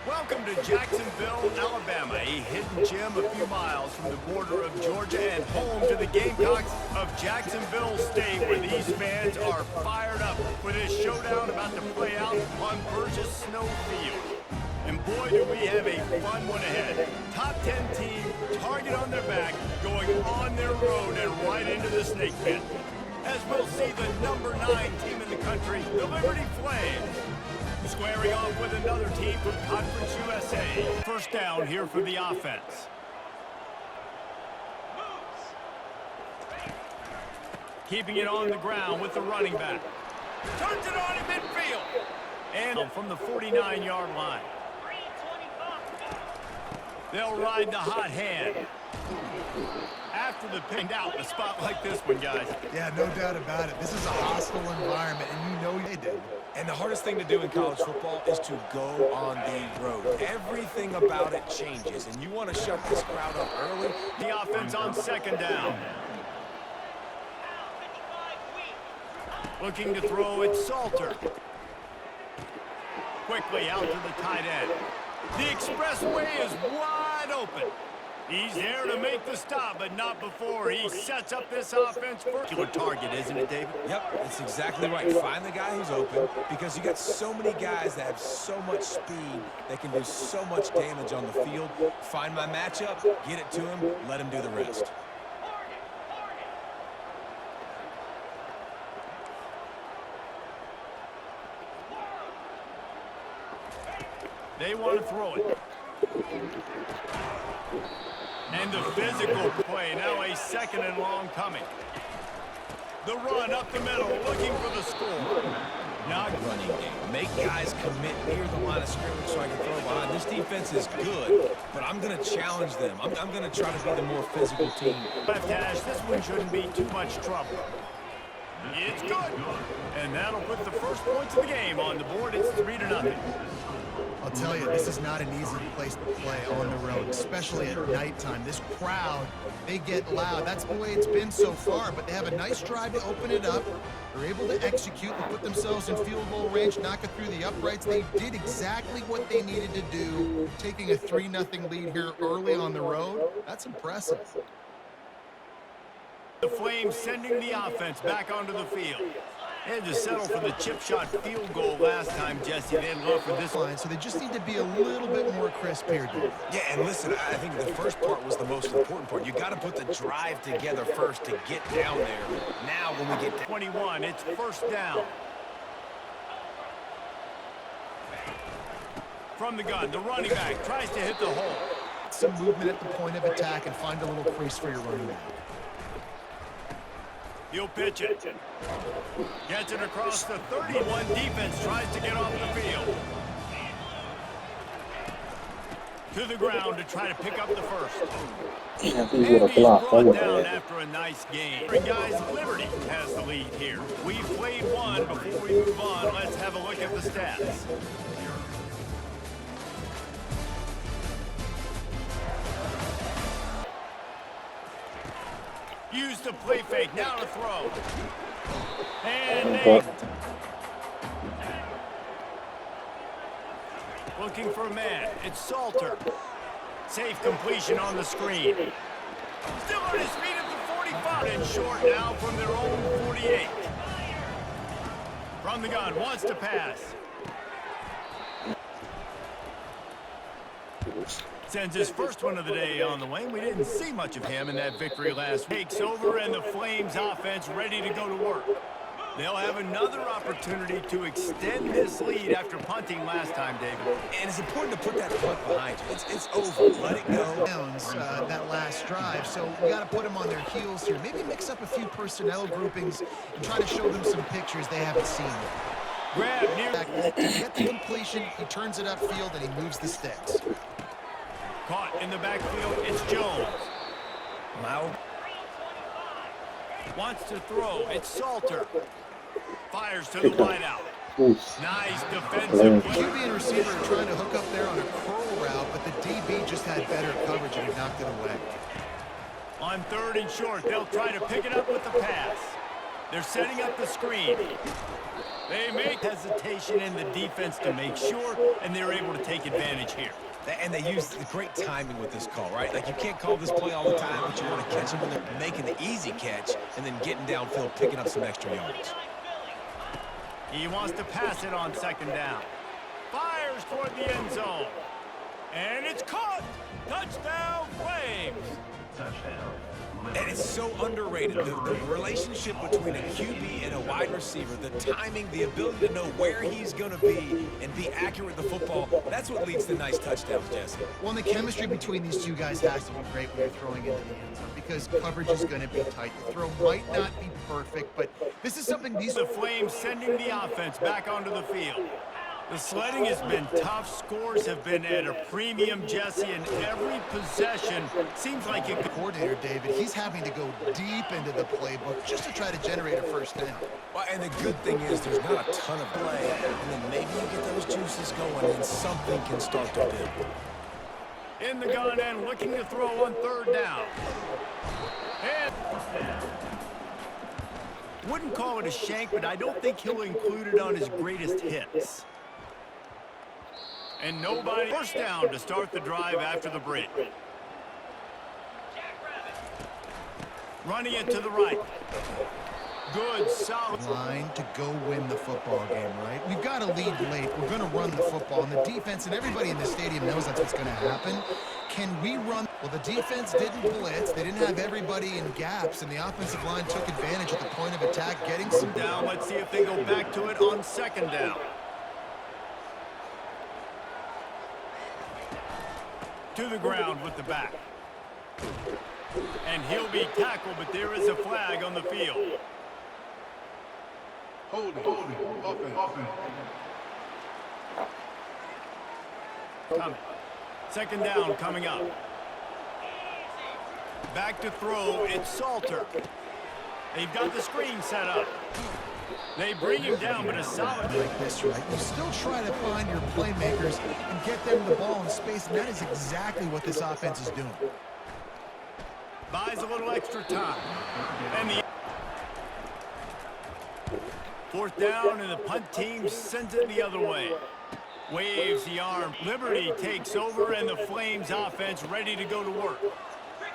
Welcome to Jacksonville, Alabama, a hidden gem a few miles from the border of Georgia and home to the Gamecocks of Jacksonville State, where these fans are fired up for this showdown about to play out on Burgess Snow Field. And boy, do we have a fun one ahead. Top 10 team, target on their back, going on their road and right into the snake pit. As we'll see the number 9 team in the country, the Liberty Flames, squaring off with another team from Conference USA. First down here for the offense. Keeping it on the ground with the running back. Turns it on in midfield. And from the 49-yard line. They'll ride the hot hand. After the pinned out, a spot like this one, guys. Yeah, no doubt about it. This is a hostile environment, and you know they do. And the hardest thing to do in college football is to go on the road. Everything about it changes, and you want to shut this crowd up early. The offense on second down. Looking to throw it, Salter. Quickly out to the tight end. The expressway is wide open. He's there to make the stop, but not before he sets up this offense for a target, isn't it, David? Yep, that's exactly right. Find the guy who's open, because you got so many guys that have so much speed that can do so much damage on the field. Find my matchup, get it to him, let him do the rest. They want to throw it. And the physical play, now a second and long coming. The run up the middle, looking for the score. Not running game. Make guys commit near the line of scrimmage so I can throw behind. This defense is good, but I'm going to challenge them. I'm going to try to be the more physical team. Left hash, this one shouldn't be too much trouble. It's good. And that'll put the first points of the game on the board. It's 3-0. I'll tell you, this is not an easy place to play on the road, especially at nighttime. This crowd, they get loud. That's the way it's been so far, but they have a nice drive to open it up. They're able to execute and put themselves in field goal range, knock it through the uprights. They did exactly what they needed to do, taking a 3-0 lead here early on the road. That's impressive. The Flames sending the offense back onto the field. Had to settle for the chip shot field goal last time, Jesse. They didn't look for this line, so they just need to be a little bit more crisp here, dude. Yeah, and listen, I think the first part was the most important part. You got to put the drive together first to get down there. Now, when we get to 21, it's first down. From the gun, the running back tries to hit the hole. Some movement at the point of attack and find a little crease for your running back. He'll pitch it. Gets it across the 31. Defense tries to get off the field. To the ground to try to pick up the first. And he's brought down after a nice game. Guys, Liberty has the lead here. We've played one. Before we move on, let's have a look at the stats. Use the play fake, now to throw. And they... Looking for a man, it's Salter. Safe completion on the screen. Still on his feet at the 45. And short now from their own 48. From the gun, wants to pass. Sends his first one of the day on the wing. We didn't see much of him in that victory last week. Takes over, and the Flames offense ready to go to work. They'll have another opportunity to extend this lead after punting last time, David. And it's important to put that punt behind you. It's over. Let it go. That last drive, so we got to put them on their heels here. Maybe mix up a few personnel groupings and try to show them some pictures they haven't seen yet. Grab near. To get the completion, he turns it upfield and he moves the sticks. Caught in the backfield, it's Jones. Now wants to throw, it's Salter. Fires to the wideout. Nice defensive play. QB and receiver are trying to hook up there on a curl route, but the DB just had better coverage and he knocked it away. On 3rd and short, they'll try to pick it up with the pass. They're setting up the screen. They make hesitation in the defense to make sure, and they're able to take advantage here. And they use the great timing with this call, right? Like, you can't call this play all the time, but you want to catch them when they're making the easy catch and then getting downfield, picking up some extra yards. He wants to pass it on second down. Fires toward the end zone. And it's caught. Touchdown, Flames. And it's so underrated, the relationship between a QB and a wide receiver, the timing, the ability to know where he's going to be and be accurate with the football, that's what leads to nice touchdowns, Jesse. Well, and the chemistry between these two guys has to be great when you're throwing into the end zone because coverage is going to be tight. The throw might not be perfect, but this is something The Flames sending the offense back onto the field. The sledding has been tough. Scores have been at a premium, Jesse, and every possession seems like it could. Coordinator David, he's having to go deep into the playbook just to try to generate a first down. Well, and the good thing is there's not a ton of play, and then maybe you get those juices going and something can start to build. In the gun and looking to throw on third down. And wouldn't call it a shank, but I don't think he'll include it on his greatest hits. And nobody. First down to start the drive after the break. Running it to the right. Good, solid. Line to go win the football game, right? We've got to lead late. We're going to run the football, and the defense and everybody in the stadium knows that's what's going to happen. Can we run? Well, the defense didn't blitz. They didn't have everybody in gaps, and the offensive line took advantage at the point of attack, getting some down. Let's see if they go back to it on second down. To the ground with the back. And he'll be tackled, but there is a flag on the field. Hold it, open. Coming. Second down coming up. Back to throw, it's Salter. They've got the screen set up. They bring him down, but a solid. Like this, right? You still try to find your playmakers and get them the ball in space, and that is exactly what this offense is doing. Buys a little extra time. And the fourth down, and the punt team sends it the other way. Waves the arm. Liberty takes over, and the Flames offense ready to go to work.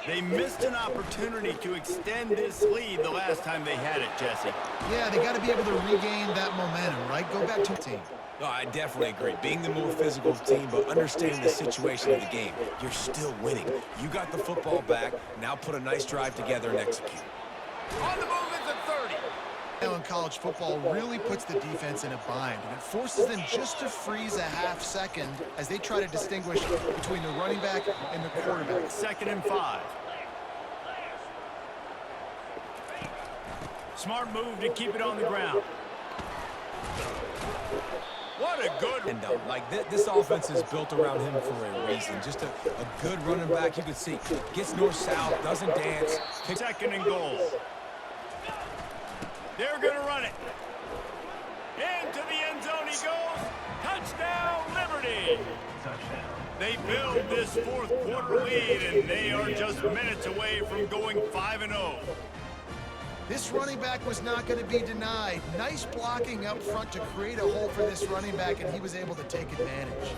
They missed an opportunity to extend this lead the last time they had it, Jesse. Yeah, they got to be able to regain that momentum, right? Go back to the team. No, I definitely agree. Being the more physical team, but understanding the situation of the game, you're still winning. You got the football back. Now put a nice drive together and execute. On the move at the 30. Now in college football really puts the defense in a bind, and it forces them just to freeze a half second as they try to distinguish between the running back and the quarterback. 2nd and 5. Smart move to keep it on the ground. What a good And like this offense is built around him for a reason. Just a good running back. You can see gets north-south, doesn't dance. 2nd and goal. They're going to run it. Into the end zone he goes. Touchdown, Liberty. They build this fourth quarter lead, and they are just minutes away from going 5-0. This running back was not going to be denied. Nice blocking up front to create a hole for this running back, and he was able to take advantage.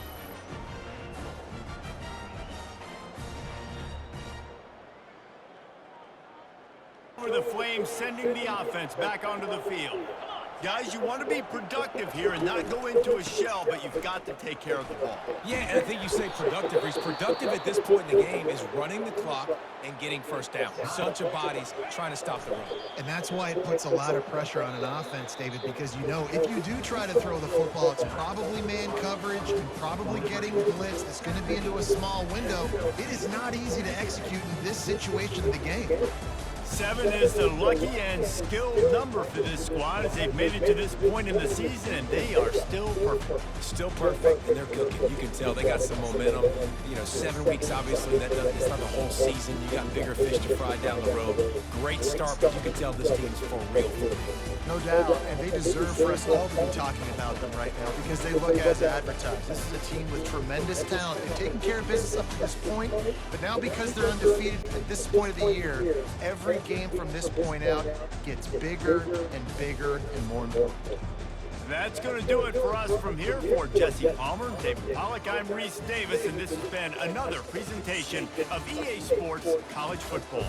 For the Flames sending the offense back onto the field. Guys, you want to be productive here and not go into a shell, but you've got to take care of the ball. Yeah, and I think you say productive. He's productive at this point in the game is running the clock and getting first down. Bunch of bodies trying to stop the run. And that's why it puts a lot of pressure on an offense, David, because you know if you do try to throw the football, it's probably man coverage and probably getting blitzed. It's going to be into a small window. It is not easy to execute in this situation of the game. 7 is the lucky and skilled number for this squad as they've made it to this point in the season, and they are still perfect. Still perfect, and they're cooking. You can tell they got some momentum. You know, 7 weeks, obviously, it's not the whole season. You got bigger fish to fry down the road. Great start, but you can tell this team's for real. No doubt, and they deserve for us all to be talking about them right now because they look as advertised. This is a team with tremendous talent. They've taken care of business up to this point, but now because they're undefeated at this point of the year, every game from this point out gets bigger and bigger and more important. That's going to do it for us from here. For Jesse Palmer, David Pollack, I'm Reese Davis, and this has been another presentation of EA Sports College Football.